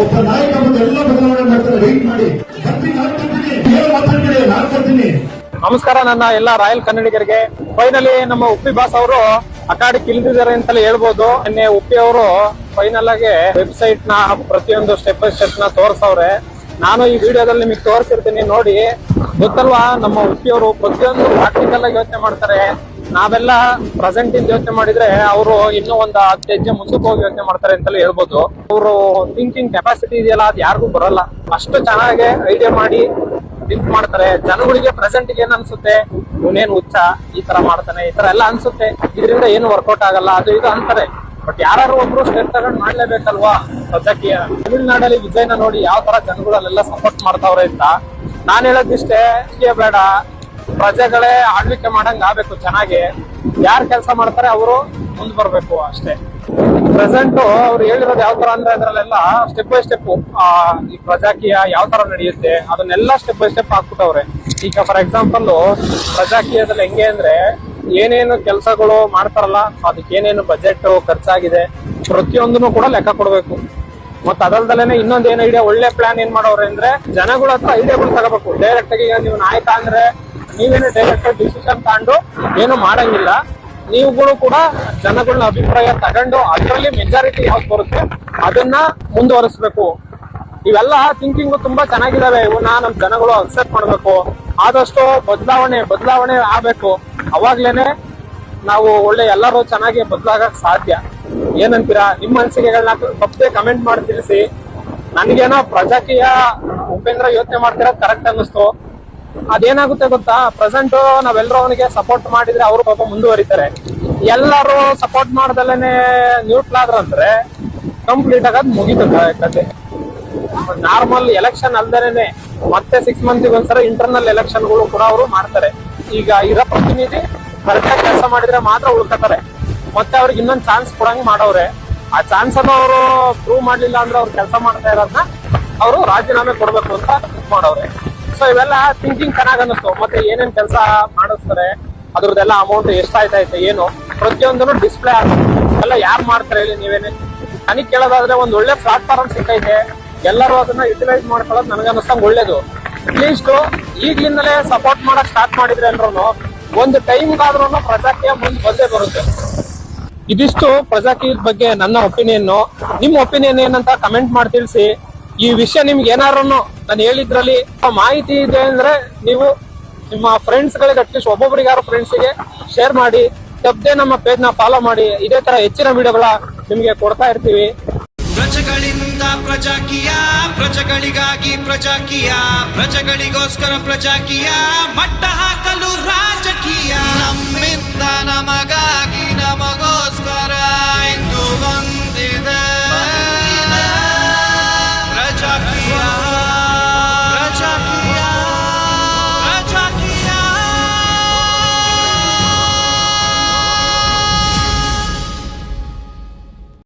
ಒಬ್ಬ ನಾಯಕ ಎಲ್ಲ ಬದಲಾವಣೆ ಮಾಡ್ತಾರೆ. ವೆಯ್ಟ್ ಮಾಡಿ, ಮಾತಾಡ್ತೀನಿ. ನಮಸ್ಕಾರ ನನ್ನ ಎಲ್ಲ ರಾಯಲ್ ಕನ್ನಡಿಗರಿಗೆ. ಫೈನಲಿ ನಮ್ಮ ಉಪ್ಪಿ ಬಾಸ್ ಅವರು ಅಖಾಡಕ್ಕೆ ಇಳಿದಿದ್ದಾರೆ ಅಂತಲೇ ಹೇಳ್ಬೋದು. ನಿನ್ನೆ ಉಪ್ಪಿ ಅವರು ಫೈನಲ್ ಆಗಿ ವೆಬ್ಸೈಟ್ ನ ಪ್ರತಿಯೊಂದು ಸ್ಟೆಪ್ ಬೈ ಸ್ಟೆಪ್ ನ ತೋರಿಸವ್ರೆ. ನಾನು ಈ ವಿಡಿಯೋದಲ್ಲಿ ನಿಮಗೆ ತೋರಿಸಿರ್ತೀನಿ, ನೋಡಿ. ಗೊತ್ತಲ್ವಾ, ನಮ್ಮ ಉಪ್ಪಿ ಅವರು ಪ್ರತಿಯೊಂದು ಪ್ರಾಕ್ಟಿಕಲ್ ಆಗಿ ಯೋಚನೆ ಮಾಡ್ತಾರೆ. ನಾವೆಲ್ಲ ಪ್ರೆಸೆಂಟ್ ಇಂದ ಯೋಚನೆ ಮಾಡಿದ್ರೆ ಅವರು ಇನ್ನೂ ಒಂದು 10 ಹೆಜ್ಜೆ ಮುಂದಕ್ಕೆ ಹೋಗಿ ಯೋಚನೆ ಮಾಡ್ತಾರೆ ಅಂತಲೇ ಹೇಳ್ಬೋದು. ಅವರು ಥಿಂಕಿಂಗ್ ಕೆಪಾಸಿಟಿ ಇದೆಯಲ್ಲ, ಅದು ಯಾರಿಗೂ ಬರಲ್ಲ. ಅಷ್ಟು ಚೆನ್ನಾಗಿ ಐಡಿಯಾ ಮಾಡಿ ಥಿಂಕ್ ಮಾಡ್ತಾರೆ. ಜನಗಳಿಗೆ ಪ್ರೆಸೆಂಟ್ ಏನ್ ಅನ್ಸುತ್ತೆ, ಇವನೇನ್ ಹುಚ್ಚ, ಈ ತರ ಮಾಡ್ತಾನೆ, ಈ ತರ ಎಲ್ಲ ಅನ್ಸುತ್ತೆ. ಇದರಿಂದ ಏನು ವರ್ಕೌಟ್ ಆಗಲ್ಲ, ಅದು ಇದು ಅಂತಾರೆ. ಬಟ್ ಯಾರು ಒಬ್ರು ಸ್ಟೆಪ್ ತಗೊಂಡ್ ಮಾಡ್ಲೇಬೇಕಲ್ವಾ. ಪ್ರಜಾಕೀಯ ತಮಿಳ್ನಾಡಲ್ಲಿ ವಿಜಯ್ನ ನೋಡಿ ಯಾವ ತರ ಜನಗಳಲ್ಲೆಲ್ಲ ಸಪೋರ್ಟ್ ಮಾಡ್ತಾವ್ರೆ ಅಂತ. ನಾನ್ ಹೇಳೋದಿಷ್ಟೇ, ಬೇಡ, ಪ್ರಜೆಗಳೇ ಆಳ್ವಿಕೆ ಮಾಡಂಗ್ ಆಗ್ಬೇಕು. ಚೆನ್ನಾಗಿ ಯಾರು ಕೆಲಸ ಮಾಡ್ತಾರೆ ಅವರು ಮುಂದ್ ಬರ್ಬೇಕು ಅಷ್ಟೇ. ಪ್ರೆಸೆಂಟ್ ಅವ್ರು ಹೇಳಿರೋದು ಯಾವ ತರ ಅಂದ್ರೆ ಅದ್ರಲ್ಲೆಲ್ಲ ಸ್ಟೆಪ್ ಬೈ ಸ್ಟೆಪ್ ಈ ಪ್ರಜಾಕೀಯ ಯಾವ ತರ ನಡೆಯುತ್ತೆ ಅದನ್ನೆಲ್ಲ ಸ್ಟೆಪ್ ಬೈ ಸ್ಟೆಪ್ ಹಾಕ್ಬಿಟ್ಟವ್ರೆ. ಈಗ ಫಾರ್ ಎಕ್ಸಾಂಪಲ್ ಪ್ರಜಾಕೀಯದಲ್ಲಿ ಹೆಂಗೆ ಅಂದ್ರೆ, ಏನೇನು ಕೆಲಸಗಳು ಮಾಡ್ತಾರಲ್ಲ ಅದಕ್ಕೆ ಏನೇನು ಬಜೆಟ್ ಖರ್ಚಾಗಿದೆ ಪ್ರತಿಯೊಂದನ್ನು ಕೂಡ ಲೆಕ್ಕ ಕೊಡ್ಬೇಕು. ಮತ್ ಅದಲ್ದಲೇನೆ ಇನ್ನೊಂದ್ ಏನ್ ಐಡಿಯಾ, ಒಳ್ಳೆ ಪ್ಲಾನ್ ಏನ್ ಮಾಡೋರು ಅಂದ್ರೆ, ಜನಗಳ ಹತ್ರ ಐಡಿಯಾಗಳು ತಗೋಬೇಕು. ಡೈರೆಕ್ಟ್ ಆಗಿ ನೀವು ನಾಯಕ ಅಂದ್ರೆ ನೀವೇನು ಡೈರೆಕ್ಟ್ ಆಗಿ ಡಿಸಿಷನ್ ತಗೊಂಡು ಏನು ಮಾಡಂಗಿಲ್ಲ. ನೀವುಗಳು ಕೂಡ ಜನಗಳನ್ನ ಅಭಿಪ್ರಾಯ ತಗೊಂಡು ಅದರಲ್ಲಿ ಮೆಜಾರಿಟಿ ಯಾವ್ದು ಬರುತ್ತೆ ಅದನ್ನ ಮುಂದುವರಿಸ್ಬೇಕು. ಇವೆಲ್ಲ ಥಿಂಕಿಂಗ್ ತುಂಬಾ ಚೆನ್ನಾಗಿದಾವೆ. ಇವನ್ನ ನಮ್ ಜನಗಳು ಅಕ್ಸೆಪ್ಟ್ ಮಾಡ್ಬೇಕು. ಆದಷ್ಟು ಬದಲಾವಣೆ ಆಗ್ಬೇಕು. ಅವಾಗ್ಲೇನೆ ನಾವು ಒಳ್ಳೆ ಎಲ್ಲರೂ ಚೆನ್ನಾಗಿ ಬದಲಾಗಕ್ ಸಾಧ್ಯ. ಏನಂತೀರಾ? ನಿಮ್ಮ ಅನಿಸಿಕೆಗಳನ್ನ ತಪ್ಪದೆ ಕಮೆಂಟ್ ಮಾಡಿ ತಿಳಿಸಿ. ನನಗೇನೋ ಪ್ರಜಾಕೀಯ ಉಪೇಂದ್ರ ಯೋಚನೆ ಮಾಡ್ತಿರೋದು ಕರೆಕ್ಟ್ ಅನ್ನಿಸ್ತು. ಅದೇನಾಗುತ್ತೆ ಗೊತ್ತಾ, ಪ್ರೆಸೆಂಟ್ ನಾವೆಲ್ಲರೂ ಅವನಿಗೆ ಸಪೋರ್ಟ್ ಮಾಡಿದ್ರೆ ಅವರು ಪಾಪ ಮುಂದುವರಿತಾರೆ. ಎಲ್ಲರೂ ಸಪೋರ್ಟ್ ಮಾಡ್ದಲೇನೆ ನ್ಯೂಟ್ರಲ್ ಆದ್ರಂದ್ರೆ ಕಂಪ್ಲೀಟ್ ಆಗೋದು ಮುಗಿತು ಕತೆ. ನಾರ್ಮಲ್ ಎಲೆಕ್ಷನ್ ಅಲ್ದೇನೆ ಮತ್ತೆ 6 ಮಂತ್ಗೆ ಒಂದ್ಸಲ ಇಂಟರ್ನಲ್ ಎಲೆಕ್ಷನ್ಗಳು ಕೂಡ ಅವರು ಮಾಡ್ತಾರೆ. ಈಗ ಇರೋ ಪ್ರತಿನಿಧಿ ಕರೆಕ್ಟಾಗಿ ಕೆಲಸ ಮಾಡಿದ್ರೆ ಮಾತ್ರ ಉಳ್ಕತಾರೆ. ಮತ್ತೆ ಅವ್ರಿಗೆ ಇನ್ನೊಂದು ಚಾನ್ಸ್ ಕೊಡಂಗ್ ಮಾಡವ್ರೆ. ಆ ಚಾನ್ಸ್ ಅನ್ನು ಅವರು ಪ್ರೂವ್ ಮಾಡ್ಲಿಲ್ಲ ಅಂದ್ರೆ ಅವ್ರು ಕೆಲಸ ಮಾಡ್ತಾ ಇರೋದನ್ನ ಅವರು ರಾಜೀನಾಮೆ ಕೊಡ್ಬೇಕು ಅಂತ ಮಾಡವ್ರೆ. ಸೊ ಇವೆಲ್ಲ ಥಿಂಕಿಂಗ್ ಚೆನ್ನಾಗ್ ಅನ್ನಿಸ್ತು. ಮತ್ತೆ ಏನೇನ್ ಕೆಲಸ ಮಾಡಿಸ್ತಾರೆ, ಅದ್ರದ್ದೆಲ್ಲ ಅಮೌಂಟ್ ಎಷ್ಟಾಯ್ತೈತೆ ಏನು ಪ್ರತಿಯೊಂದನ್ನು ಡಿಸ್ಪ್ಲೇ ಆಗುತ್ತೆ. ಎಲ್ಲ ಯಾರು ಮಾಡ್ತಾರೆ ಹೇಳಿ ನೀವೇನೆ. ನನಗ್ ಕೇಳೋದಾದ್ರೆ ಒಂದ್ ಒಳ್ಳೆ ಪ್ಲಾಟ್ಫಾರ್ಮ್ ಸಿಕ್ಕೈತೆ, ಎಲ್ಲರೂ ಅದನ್ನ ಯುಟಿಲೈಸ್ ಮಾಡ್ಕೊಳ್ಳೋದು ನನಗನ್ನಿಸ್ತಂಗ್ ಒಳ್ಳೇದು. ಅಟ್ಲೀಸ್ಟ್ ಈಗ್ಲಿಂದಲೇ ಸಪೋರ್ಟ್ ಮಾಡಕ್ ಸ್ಟಾರ್ಟ್ ಮಾಡಿದ್ರೆ ಅಂದ್ರೂ ಒಂದು ಟೈಮ್ಗಾದ್ರೂ ಪ್ರಜಾಕೀಯ ಮುಂದೆ ಬಂದೇ ಬರುತ್ತೆ. ಇದಿಷ್ಟು ಪ್ರಜಾಕೀಯದ ಬಗ್ಗೆ ನನ್ನ ಒಪಿನಿಯನ್. ನಿಮ್ ಒಪಿನಿಯನ್ ಏನಂತ ಕಮೆಂಟ್ ಮಾಡಿ ತಿಳಿಸಿ. ಈ ವಿಷಯ ನಿಮ್ಗೆ ಏನಾರು ನಾನು ಹೇಳಿದ್ರಲ್ಲಿ ಮಾಹಿತಿ ಇದೆ ಅಂದ್ರೆ ನೀವು ನಿಮ್ಮ ಫ್ರೆಂಡ್ಸ್ ಗಳಿಗೆ ಅಟ್ಲೀಸ್ಟ್ ಒಬ್ಬೊಬ್ಬರಿಗಾರು ಫ್ರೆಂಡ್ಸ್ಗೆ ಶೇರ್ ಮಾಡಿ. ತಪ್ಪದೆ ನಮ್ಮ ಪೇಜ್ ನ ಫಾಲೋ ಮಾಡಿ. ಇದೇ ತರ ಹೆಚ್ಚಿನ ವಿಡಿಯೋಗಳ ನಿಮ್ಗೆ ಕೊಡ್ತಾ ಇರ್ತೀವಿ. ಪ್ರಜೆಗಳಿಂದ ಪ್ರಜಾಕೀಯ, ಪ್ರಜೆಗಳಿಗಾಗಿ ಪ್ರಜಾಕೀಯ, ಪ್ರಜೆಗಳಿಗೋಸ್ಕರ ಪ್ರಜಾಕೀಯ ಮಟ್ಟ ಹಾಕಲು